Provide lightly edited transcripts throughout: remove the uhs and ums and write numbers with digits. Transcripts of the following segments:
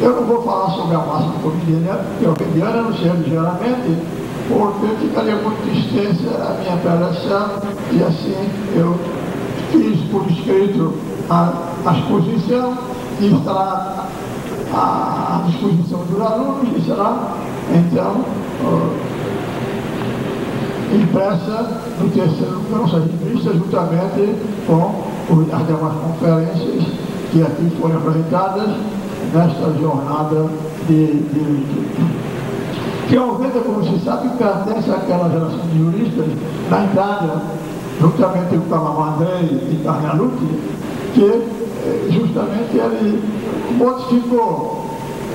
Eu não vou falar sobre a massa covidiana, não sei ligeiramente, porque ficaria muito extensa a minha preleção, e assim eu fiz por escrito a exposição, que estará à disposição dos alunos, e será, então, impressa no terceiro número da nossa revista, juntamente com as demais conferências que aqui foram apresentadas nesta jornada de leitura. Que Alveda, como se sabe, pertence àquela geração de juristas na Itália, juntamente com Calamandrei e Carnelucci, que justamente ele modificou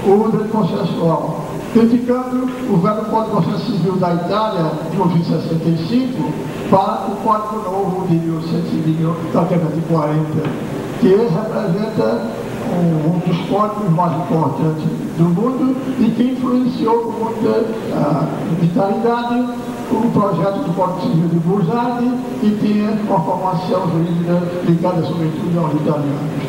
o direito processual, criticando o velho Código de Processo Civil da Itália, de 1965, para o Código Novo de 1940, que representa um dos códigos mais importantes do mundo e que influenciou com muita vitalidade o projeto do Código Civil de Bursardi, que tinha uma formação jurídica ligada sobretudo aos italianos.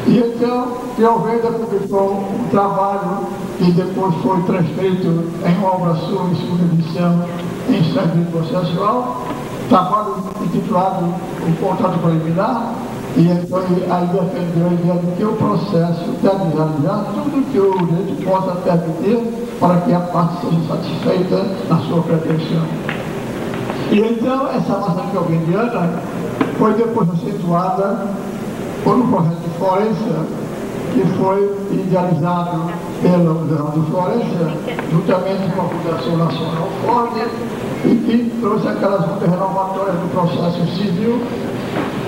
E então, Alveda publicou um trabalho que depois foi transcrito em uma obra sua, em segunda edição, em Direito Processual, trabalho intitulado O Contrato Preliminar, e então aí defendeu a ideia de que o processo deve realizar tudo que o direito possa permitir para que a parte seja satisfeita na sua pretensão. E então essa massa calviniana foi depois acentuada por um projeto de Florença, que foi idealizado pelo Fernando Florença, juntamente com a Fundação Nacional Ford, e que trouxe aquelas lutas renovatórias do processo civil,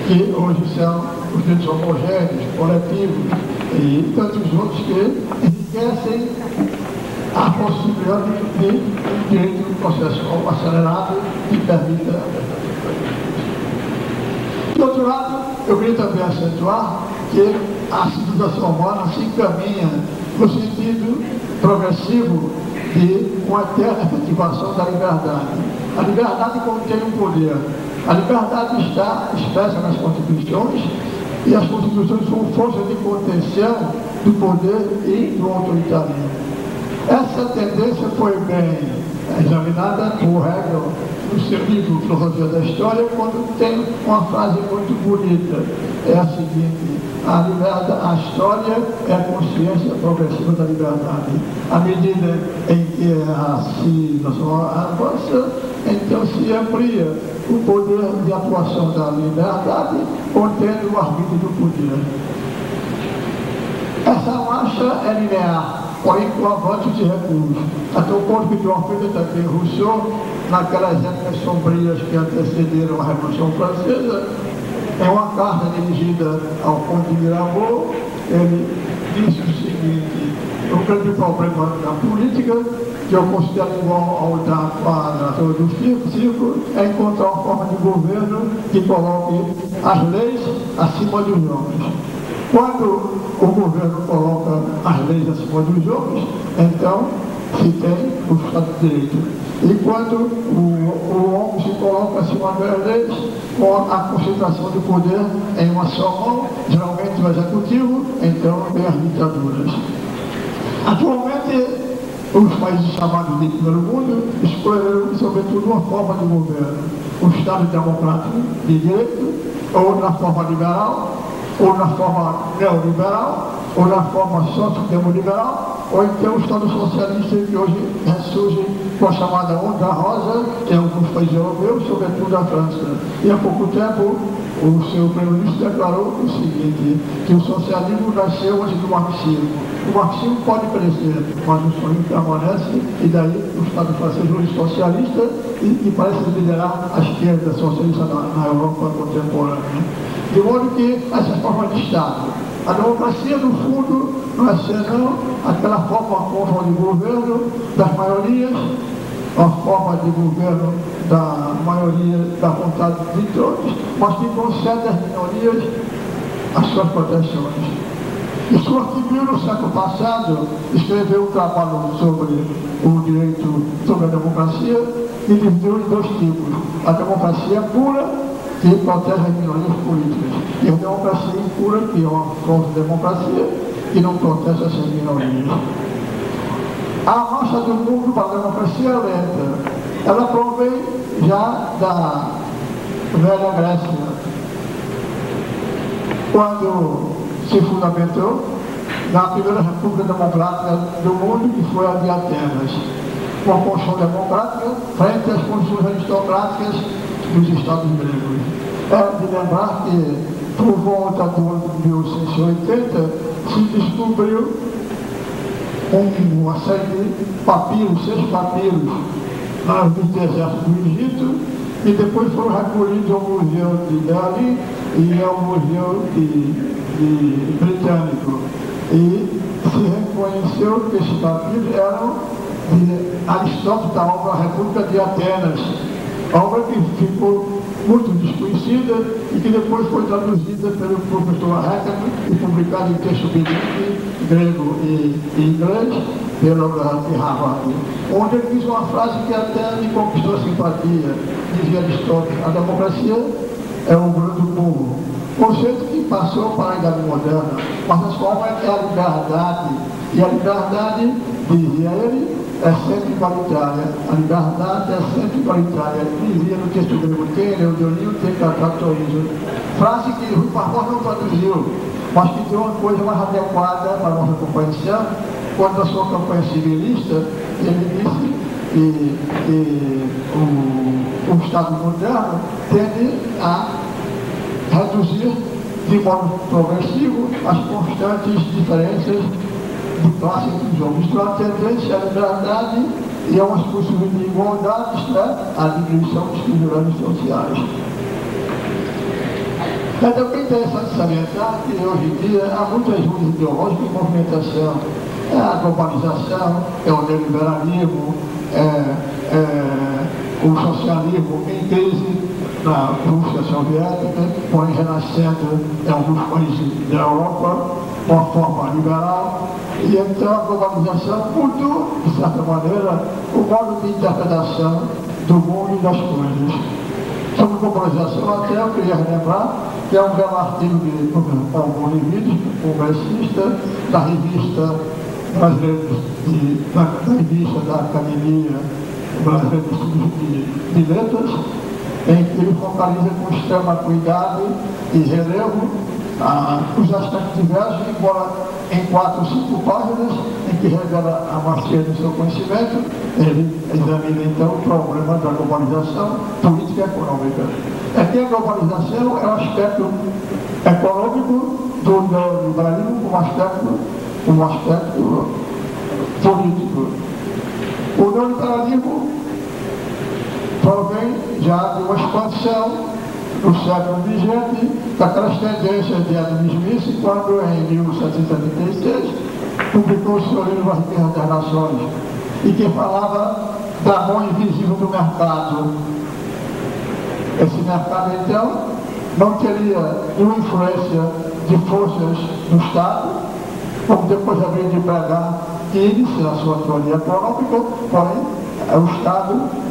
que hoje são os direitos homogêneos, coletivos e tantos outros que enriquecem a possibilidade de direito processual acelerado que permita. De outro lado, eu queria também acentuar que a civilização humana se encaminha no sentido progressivo de uma eterna efetivação da liberdade. A liberdade contém um poder. A liberdade está expressa nas constituições, e as constituições são força de contenção do poder e do autoritarismo. Essa tendência foi bem examinada por Hegel no seu livro Filosofia da História, quando tem uma frase muito bonita. É a seguinte: a história é a consciência progressiva da liberdade. À medida em que a civilização avança, então se amplia o poder de atuação da liberdade, contendo o arbítrio do poder. Essa marcha é linear, porém com avanços e recuos, até o ponto que de uma feita também Rousseau, naquelas épocas sombrias que antecederam a Revolução Francesa, em uma carta dirigida ao Conde de Mirabeau, ele disse o seguinte: o grande problema da política, que eu considero igual ao da quadratura do círculo, é encontrar uma forma de governo que coloque as leis acima dos homens. Quando o governo coloca as leis acima dos homens, então se tem o Estado de Direito. E quando o homem se coloca acima das leis, com a concentração do poder em uma só mão, geralmente o executivo, então tem as ditaduras. Atualmente, os países chamados de primeiro mundo escolheram, sobretudo, uma forma de governo: o Estado democrático de direito, ou na forma liberal, ou na forma neoliberal, ou na forma sociodemoliberal, ou então o Estado socialista, que hoje ressurge com a chamada onda rosa em alguns países europeus, sobretudo a França. E há pouco tempo o seu primeiro-ministro declarou o seguinte: que o socialismo nasceu antes do marxismo. O marxismo pode crescer, mas o sonho permanece, e daí o Estado francês hoje socialista e parece liderar a esquerda socialista na Europa contemporânea. De modo que essa forma de Estado, a democracia, no fundo, não é senão aquela forma contra de governo das maiorias, a forma de governo da maioria da vontade de todos, mas que concede às minorias as suas proteções. E Stuart Mill, no século passado, escreveu um trabalho sobre o direito, sobre a democracia, e dividiu em dois tipos: a democracia pura, que protege as minorias políticas, e a democracia impura, que é uma falsa democracia, que não protesta essas minorias. A marcha do mundo para a democracia é lenta. Ela provém já da velha Grécia, quando se fundamentou na primeira república democrática do mundo, que foi a de Atenas, com a Constituição democrática frente às constituições aristocráticas dos estados gregos. É de lembrar que, por volta do ano de 1880, se descobriu uma série de papiros, 6 papiros, nos desertos do Egito, e depois foram recolhidos ao Museu de Delhi e ao Museu Britânico. E se reconheceu que esses papiros eram de Aristóteles, da obra A República de Atenas, obra que ficou muito desconhecida e que depois foi traduzida pelo professor Haeckel e publicada em texto bilíngue, grego e inglês, pela Universidade de Harvard, onde ele diz uma frase que até me conquistou a simpatia. Dizia Aristóteles: a democracia é o grande do povo. Conceito que passou para a Idade Moderna, mas a forma é a liberdade. E a liberdade, dizia ele, é sempre igualitária. A liberdade é sempre igualitária. Dizia no texto grego: tem Leodonil, tem Catratorizo. Frase que Rui Barbosa não traduziu, mas que tem uma coisa mais adequada para a nossa compreensão. Quando a sua campanha civilista, ele disse que o Estado moderno tende a reduzir de modo progressivo as constantes diferenças de classe entre os homens. Isto é uma tendência à liberdade e a umas possíveis de igualdade, isto é, à diminuição dos privilégios sociais. É também interessante salientar que hoje em dia há muitas lutas ideológicas em movimentação. É a globalização, é o neoliberalismo, o socialismo em crise na Rússia soviética, porém renascendo em alguns países da Europa, de uma forma liberal. E então a globalização mudou, de certa maneira, o modo de interpretação do mundo e das coisas. Sobre globalização, até eu queria lembrar que é um belo artigo de Paulo Bolivides, congressista, da revista brasileira, da revista da Academia Brasileira de Estudos de Letras, em que ele focaliza com extrema cuidado e relevo os aspectos diversos, embora em 4 ou 5 páginas, em que revela a macia do seu conhecimento, ele examina então o problema da globalização política e econômica. É que a globalização é um aspecto econômico do neoliberalismo como aspecto político. O neoliberalismo provém já de uma expansão no século XX, daquelas tendências de Adam Smith, quando em 1776 publicou o seu livro A Riqueza das Nações, e que falava da mão invisível do mercado. Esse mercado, então, não teria nenhuma influência de forças do Estado, como depois havia de pregar Keynes, na sua teoria econômica, porém, o Estado